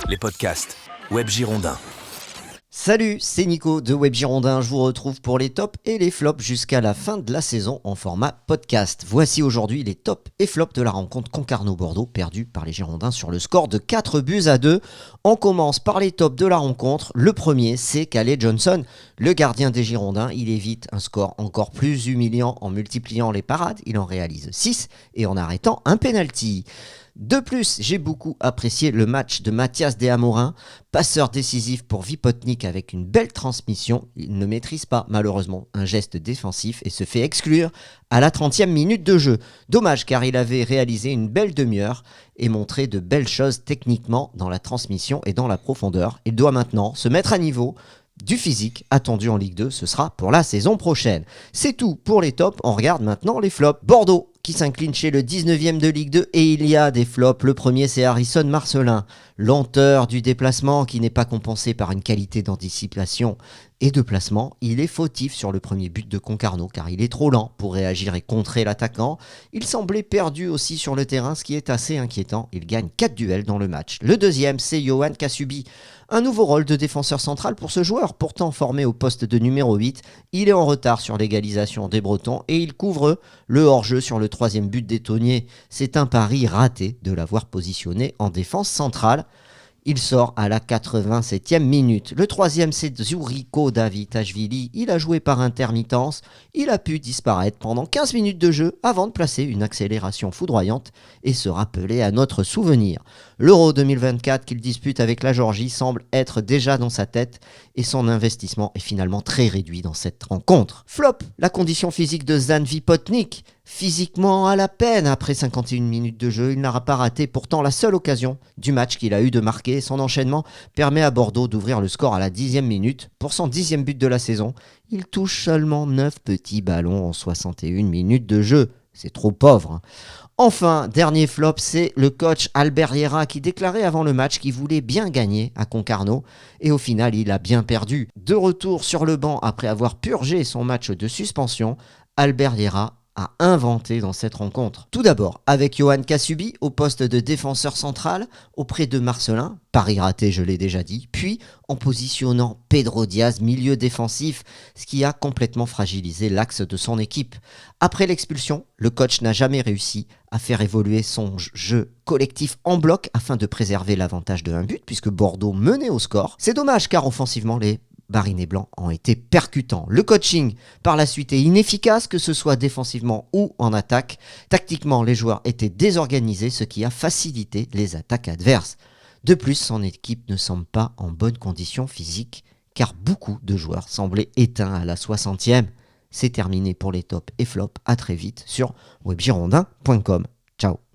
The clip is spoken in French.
les podcasts Web Girondins. Salut, c'est Nico de Web Girondins. Je vous retrouve pour les tops et les flops jusqu'à la fin de la saison en format podcast. Voici aujourd'hui les tops et flops de la rencontre Concarneau-Bordeaux perdue par les Girondins sur le score de 4-2. On commence par les tops de la rencontre. Le premier, c'est Calais Johnson, le gardien des Girondins. Il évite un score encore plus humiliant en multipliant les parades. Il en réalise 6 et en arrêtant un penalty. De plus, j'ai beaucoup apprécié le match de Mathias Deshamorin, passeur décisif pour Vipotnik avec une belle transmission. Il ne maîtrise pas malheureusement un geste défensif et se fait exclure à la 30e minute de jeu. Dommage car il avait réalisé une belle demi-heure et montré de belles choses techniquement dans la transmission et dans la profondeur. Il doit maintenant se mettre à niveau du physique attendu en Ligue 2, ce sera pour la saison prochaine. C'est tout pour les tops, on regarde maintenant les flops. Bordeaux qui s'incline chez le 19e de Ligue 2 et il y a des flops. Le premier, c'est Harrison Marcelin. Lenteur du déplacement qui n'est pas compensée par une qualité d'anticipation et de placement. Il est fautif sur le premier but de Concarneau car il est trop lent pour réagir et contrer l'attaquant. Il semblait perdu aussi sur le terrain, ce qui est assez inquiétant. Il gagne 4 duels dans le match. Le deuxième, c'est Yohan Kassubi. Un nouveau rôle de défenseur central pour ce joueur, pourtant formé au poste de numéro 8. Il est en retard sur l'égalisation des Bretons et il couvre le hors-jeu sur le troisième but des Tonniers. C'est un pari raté de l'avoir positionné en défense centrale. Il sort à la 87e minute. Le troisième, c'est Zuriko Davitashvili. Il a joué par intermittence. Il a pu disparaître pendant 15 minutes de jeu avant de placer une accélération foudroyante et se rappeler à notre souvenir. L'Euro 2024 qu'il dispute avec la Géorgie semble être déjà dans sa tête et son investissement est finalement très réduit dans cette rencontre. Flop, la condition physique de Zan Vipotnik. Physiquement à la peine après 51 minutes de jeu, il n'aura pas raté pourtant la seule occasion du match qu'il a eu de marquer. Son enchaînement permet à Bordeaux d'ouvrir le score à la 10e minute pour son 10e but de la saison. Il touche seulement 9 petits ballons en 61 minutes de jeu. C'est trop pauvre. Enfin, dernier flop, c'est le coach Albert Riera qui déclarait avant le match qu'il voulait bien gagner à Concarneau et au final il a bien perdu. De retour sur le banc après avoir purgé son match de suspension, Albert Riera a inventé dans cette rencontre. Tout d'abord, avec Yohan Kassubi au poste de défenseur central auprès de Marcelin, pari raté je l'ai déjà dit, puis en positionnant Pedro Diaz milieu défensif, ce qui a complètement fragilisé l'axe de son équipe. Après l'expulsion, le coach n'a jamais réussi à faire évoluer son jeu collectif en bloc afin de préserver l'avantage de un but puisque Bordeaux menait au score. C'est dommage car offensivement les Barinés blancs ont été percutants. Le coaching, par la suite, est inefficace, que ce soit défensivement ou en attaque. Tactiquement, les joueurs étaient désorganisés, ce qui a facilité les attaques adverses. De plus, son équipe ne semble pas en bonne condition physique, car beaucoup de joueurs semblaient éteints à la 60e. C'est terminé pour les tops et flops. À très vite sur webgirondin.com. Ciao.